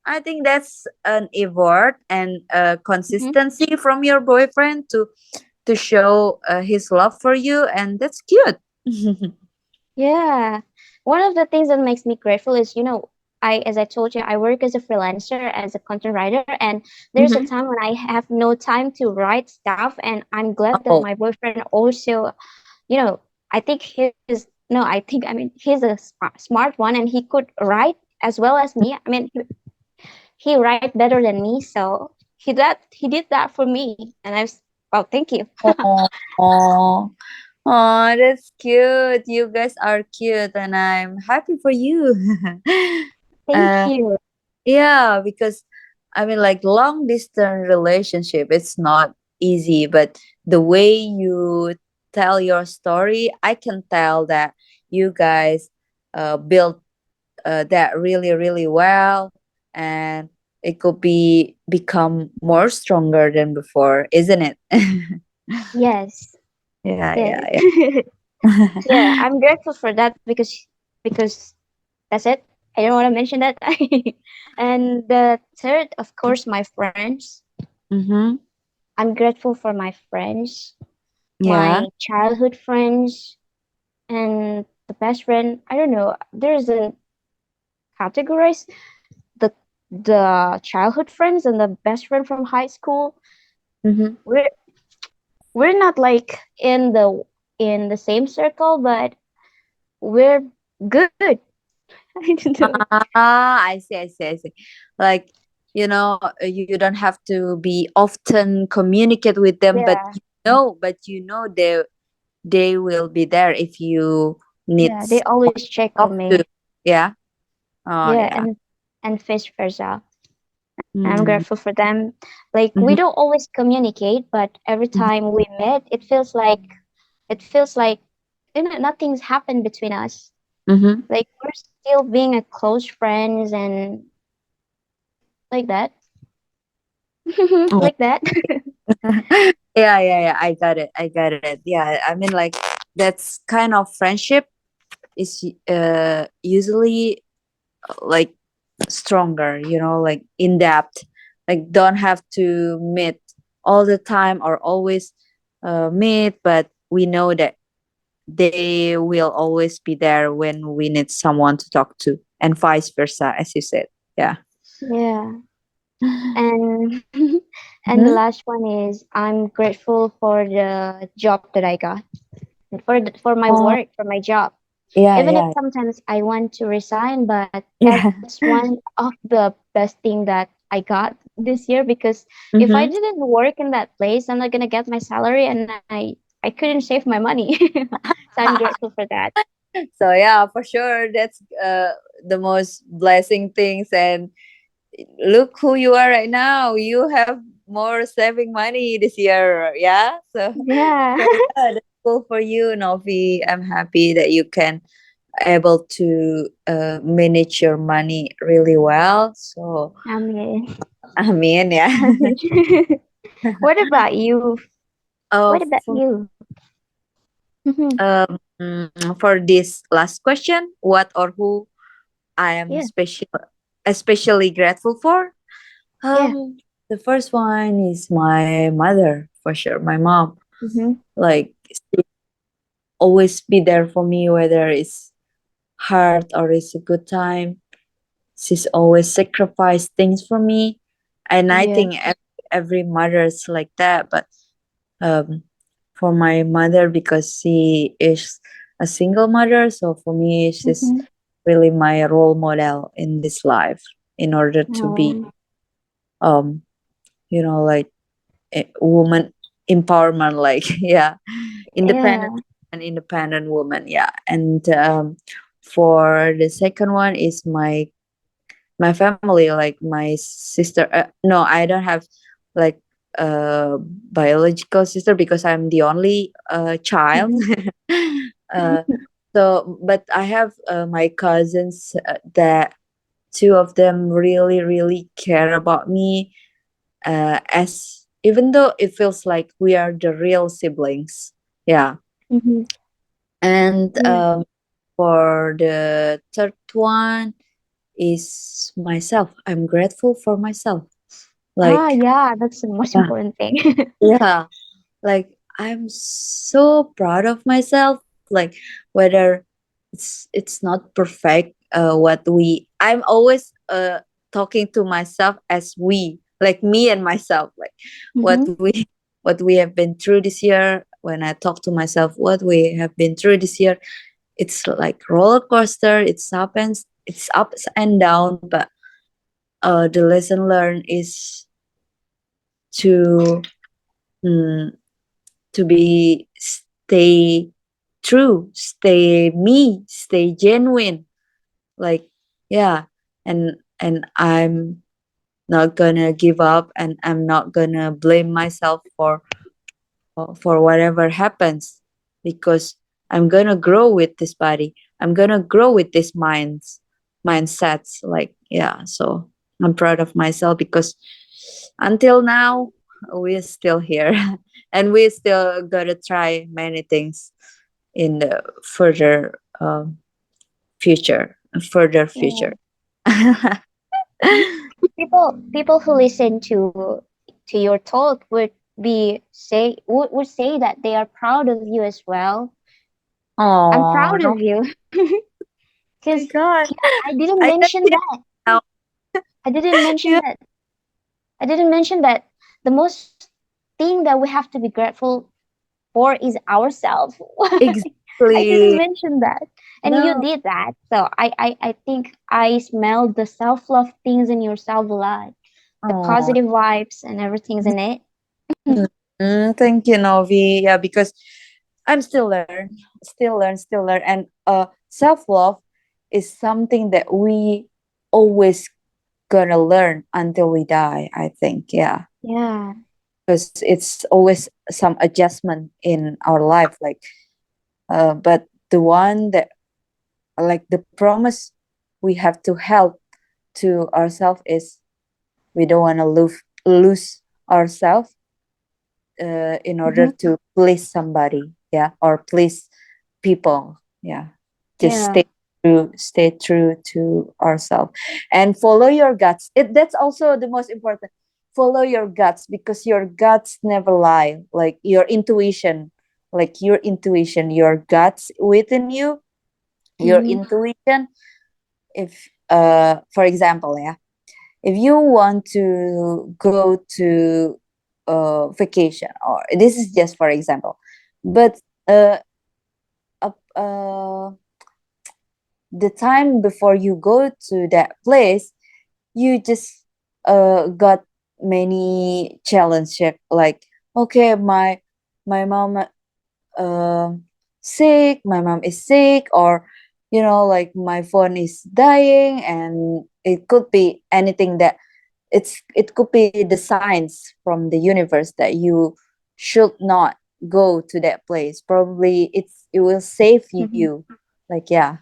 A: I think that's an effort and
B: Mhm.
A: consistency from your boyfriend to show his love for you, and that's cute.
B: Yeah. One of the things that makes me grateful is, as I told you, I work as a freelancer, as a content writer, and there's a
A: Mm-hmm.
B: time when I have no time to write stuff, and I'm glad that
A: Oh.
B: my boyfriend also, I think no, I think, I mean, he's a smart one, and he could write as well as me. I mean, he write better than me, so he did that for me, and well, thank you.
A: Oh, oh, oh, that's cute. You guys are cute, and I'm happy for you.
B: Thank
A: uh,
B: you.
A: Yeah, because I mean, like long distance relationship, it's not easy, but the way you tell your story, I can tell that you guys built that really, really well, and it could become more stronger than before, isn't it?
B: Yes.
A: Yeah,
B: Yeah.
A: yeah,
B: Yeah,
A: yeah.
B: I'm grateful for that because that's it. I don't want to mention that. And the third, of course, my friends.
A: Mm-hmm.
B: I'm grateful for my friends,
A: Yeah.
B: my childhood friends, and the best friend. I don't know. There isn't categorized the childhood friends and the best friend from high school.
A: Mm-hmm.
B: We're we're not like in the same circle, but we're good. I don't know.
A: Ah, I see. Like, you don't have to be often communicate with them,
B: Yeah,
A: but they will be there if you need
B: yeah. They
A: someone
B: always
A: to
B: check
A: talk
B: on
A: to.
B: me.
A: Yeah. Oh,
B: Yeah,
A: yeah.
B: and vice versa. I'm
A: Mm-hmm.
B: grateful for them. Like we
A: Mm-hmm.
B: don't always communicate, but every time we meet, it feels like nothing's happened between us.
A: Mm-hmm.
B: Like we're still being a close friends and like that.
A: Oh.
B: Like that.
A: Yeah, yeah, yeah. I got it. I got it. Yeah. I mean, like, that's kind of friendship is usually like stronger, like in depth, like don't have to meet all the time or always meet, but we know that they will always be there when we need someone to talk to, and vice versa, as you said. Yeah.
B: Yeah. And and the
A: Hmm.
B: last one is I'm grateful for the job that I got. For my
A: Oh,
B: work, for my job.
A: yeah,
B: Even if
A: yeah,
B: sometimes I want to resign, but
A: yeah.
B: that's one of the best thing that I got this year because if I
A: Hmm.
B: didn't work in that place, I'm not gonna get my salary and I couldn't save my money. So I'm grateful for that.
A: So yeah, for sure, that's the most blessing things. And look who you are right now. You have more saving money this year. Yeah. So,
B: Yeah.
A: so yeah, that's cool for you, Novi. I'm happy that you can able to manage your money really well. So,
B: I mean,
A: I mean, yeah.
B: what about you? What about
A: For,
B: you? Mhm.
A: for this last question, what or who I am
B: Yeah.
A: especially grateful for?
B: Yeah.
A: The first one is my mother, for sure. My mom,
B: Mm-hmm.
A: like, she always be there for me, whether it's hard or it's a good time. She's always sacrificed things for me, and I
B: Yeah.
A: think every mother is like that. But um, for my mother, because she is a single mother, so for me, she's
B: Mm-hmm.
A: really my role model in this life. In order to be,
B: Oh.
A: um, like woman empowerment, like yeah,
B: Yeah.
A: independent, an independent woman, yeah. And for the second one is my family, like my sister. No, I don't have like a biological sister because I'm the only child.
B: Mm-hmm.
A: uh, so but I have my cousins, that two of them really really care about me, as even though it feels like we are the real siblings. Yeah.
B: Mm-hmm.
A: And
B: Yeah.
A: for the third one is myself. I'm grateful for myself.
B: Ah,
A: Like,
B: yeah, that's the most
A: yeah,
B: important thing.
A: yeah. Like, I'm so proud of myself. Like, whether it's not perfect, I'm always talking to myself as we, like me and myself, like what
B: Mm-hmm.
A: we what we have been through this year. When I talk to myself what we have been through this year, it's like roller coaster. It's ups and down, but the lesson learned is to mm, to be stay true, stay me, stay genuine. Like, yeah. And I'm not gonna give up, and I'm not gonna blame myself for whatever happens, because I'm gonna grow with this body. I'm gonna grow with this mindsets. Like, yeah. So I'm proud of myself because until now, we're still here, and we still gotta try many things in the further future, further
B: Yeah.
A: future.
B: People who listen to your talk would say that they are proud of you as well. I'm
A: Oh
B: proud
A: no,
B: of you
A: my
B: because
A: God!
B: yeah, I didn't
A: I can
B: mention
A: hear
B: that.
A: now.
B: I didn't mention
A: Yeah,
B: that. I didn't mention that the most thing that we have to be grateful for is ourselves. I didn't
A: exactly.
B: mention that. And you
A: No.
B: did that. So I think I smelled the self love things in yourself a lot. The
A: Oh.
B: positive vibes and everything's in it.
A: Thank you, Novi. Yeah, because I'm still learn, and self love is something that we always gonna learn until we die. I think, yeah,
B: Yeah.
A: because it's always some adjustment in our life, like, but the one that, like, the promise we have to help to ourselves is we don't want to lose ourselves in order
B: Hmm.
A: to please somebody, yeah, or please people, yeah. Just
B: Yeah.
A: stay true to ourselves and follow your guts. That's also the most important. Follow your guts, because your guts never lie. Like your intuition, your guts within you, your
B: Hmm.
A: intuition. If for example, yeah, if you want to go to vacation, or this is just for example, but uh, uh the time before you go to that place, you just got many challenges, like, okay, my mom sick, my mom is sick, or like my phone is dying, and it could be anything that it could be the signs from the universe that you should not go to that place. Probably it will save
B: Hmm.
A: you, like, yeah.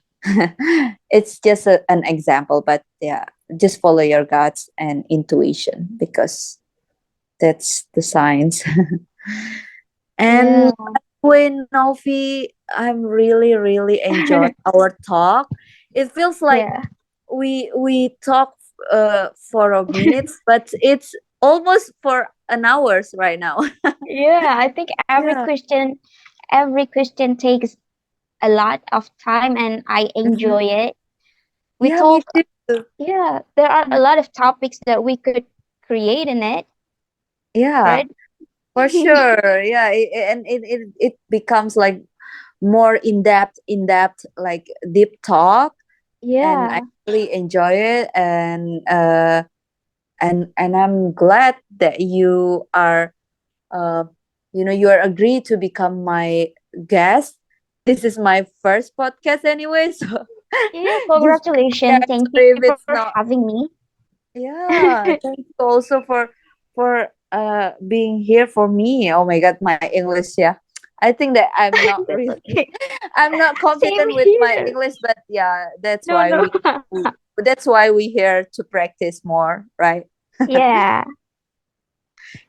A: It's just an example, but yeah, just follow your guts and intuition, because that's the science. And
B: Yeah.
A: when Novi, I'm really enjoy our talk. It feels like
B: Yeah.
A: we talk for a minutes, but it's almost for an hours right now.
B: Yeah. I think
A: Yeah.
B: every Christian takes a lot of time and I
A: Mhm.
B: enjoy it. We
A: Yeah, me
B: talk,
A: too.
B: yeah, there are a lot of topics that we could create in it,
A: Yeah,
B: right?
A: for sure. Yeah, and it becomes like more in depth, like deep talk, and I
B: Yeah.
A: really enjoy it. And I'm glad that uh you are agreed to become my guest. This is my first podcast anyway, so
B: Yeah,
A: just, yeah,
B: congratulations. Thank you
A: sorry if
B: for
A: it's not.
B: having me.
A: Yeah, thank you also for being here for me. Oh my God, my English, yeah. I think that I'm not
B: That's
A: really
B: okay.
A: I'm not
B: Same
A: confident with my
B: here.
A: English, but yeah,
B: No, no.
A: that's why we here to practice more, right?
B: Yeah.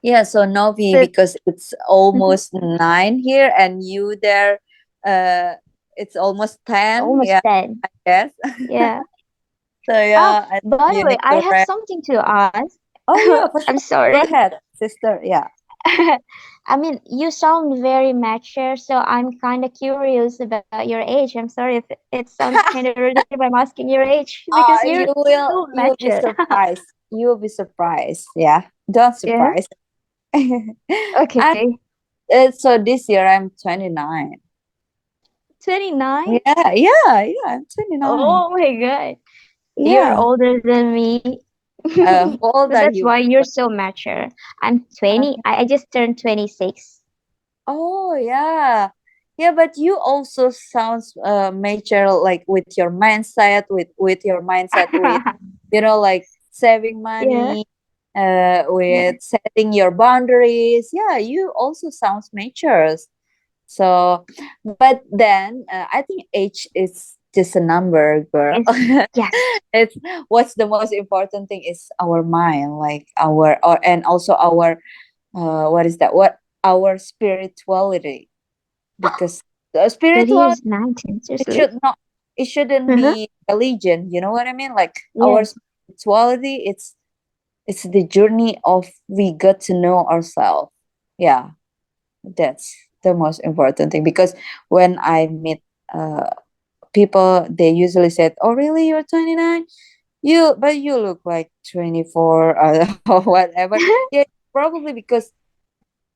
A: Yeah, so Novi,
B: But
A: because it's
B: mhm,
A: almost 9 here, and you there, uh, it's almost 10.
B: almost
A: Yeah,
B: 10.
A: I guess.
B: Yeah.
A: So
B: Ah,
A: yeah, I think
B: by the
A: you
B: way,
A: need
B: I
A: to
B: have
A: rest.
B: something to ask.
A: Oh yeah, for
B: I'm
A: sure. Go
B: sorry.
A: ahead, sister. Yeah.
B: I mean, you sound very mature, so I'm kind of curious about your age. I'm sorry if it sounds kind of rude if I'm asking your age because you're so
A: You'll be
B: mature.
A: surprised. You'll be surprised. Yeah, don't
B: Yeah.
A: surprise. I'm
B: Okay.
A: so this year I'm 29.
B: 29?
A: Yeah. I'm 29.
B: Oh my God. You're
A: Yeah.
B: older than me.
A: How old
B: So
A: are
B: that's
A: you?
B: why you're so mature. I'm 20. I just turned 26.
A: Oh yeah. Yeah, but you also sounds mature, like with your mindset, with like saving
B: Yeah.
A: money,
B: Yeah.
A: with setting your boundaries. Yeah, you also sounds mature. So, but then I think age is just a number, girl.
B: Yes. Yes.
A: It's what's the most important thing is our mind, like our, or and also our what is that? What our spirituality, because the
B: That
A: spirituality,
B: is nice,
A: it
B: seriously.
A: should not, it shouldn't
B: Uh-huh.
A: be religion. You know what I mean? Like our
B: Yes.
A: spirituality, it's the journey of we got to know ourselves. Yeah, that's the most important thing. Because when I meet uh people, they usually said, "Oh, really? You're 29? But you look like 24 or whatever." Yeah, probably because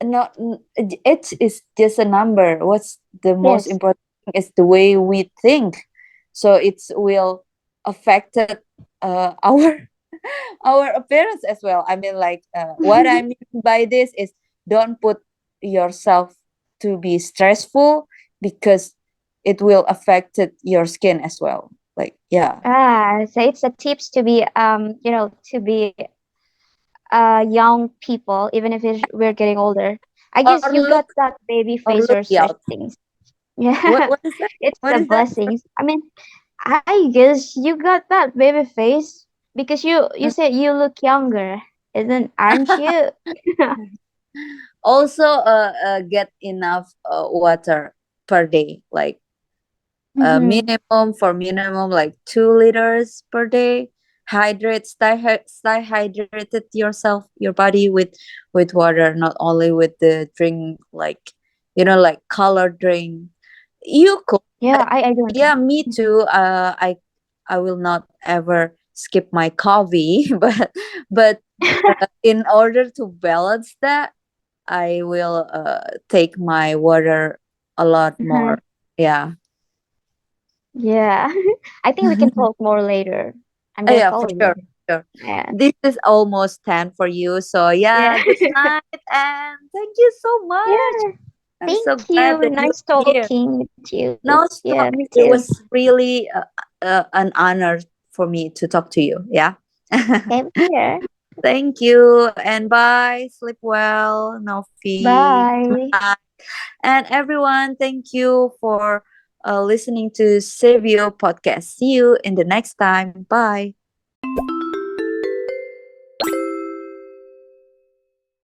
A: not it is just a number. What's the most
B: Yes.
A: important thing is the way we think. So it's will affected our our appearance as well. I mean, like, what I mean by this is, don't put yourself to be stressful, because it will affect your skin as well. Like, yeah.
B: So it's a tips to be to be young people, even if we're getting older. I
A: or
B: guess you
A: look
B: got that baby
A: or
B: face
A: look
B: or such
A: young.
B: things. Yeah,
A: What is that?
B: it's
A: What
B: the
A: is that?
B: blessings. I mean, I guess you got that baby face because you said you look younger, isn't aren't you?
A: Also, get enough water per day. Like,
B: Mm-hmm.
A: minimum, for minimum, like 2 liters per day. Stay hydrated yourself, your body, with water, not only with the drink, like, like colored drink. You could,
B: Yeah, I do
A: yeah,
B: understand.
A: me too. I will not ever skip my coffee, but in order to balance that, I will take my water a lot
B: Mhm.
A: more. Yeah.
B: Yeah, I think we can talk more later. I'm
A: Oh,
B: gonna
A: yeah, for
B: call
A: sure.
B: you.
A: Sure.
B: Yeah.
A: This is almost 10 for you. So,
B: Yeah.
A: yeah, good night. And thank you so much.
B: Yeah.
A: I'm so
B: Thank
A: glad
B: you.
A: that you're
B: Nice
A: here.
B: talking with you.
A: No,
B: Yeah,
A: stop.
B: me
A: It
B: too.
A: was really an honor for me to talk to you. Yeah.
B: Same here.
A: Thank you. And bye. Sleep well, Novi.
B: Bye.
A: And everyone, thank you for listening to Sefeo podcast. See you in the next time. Bye.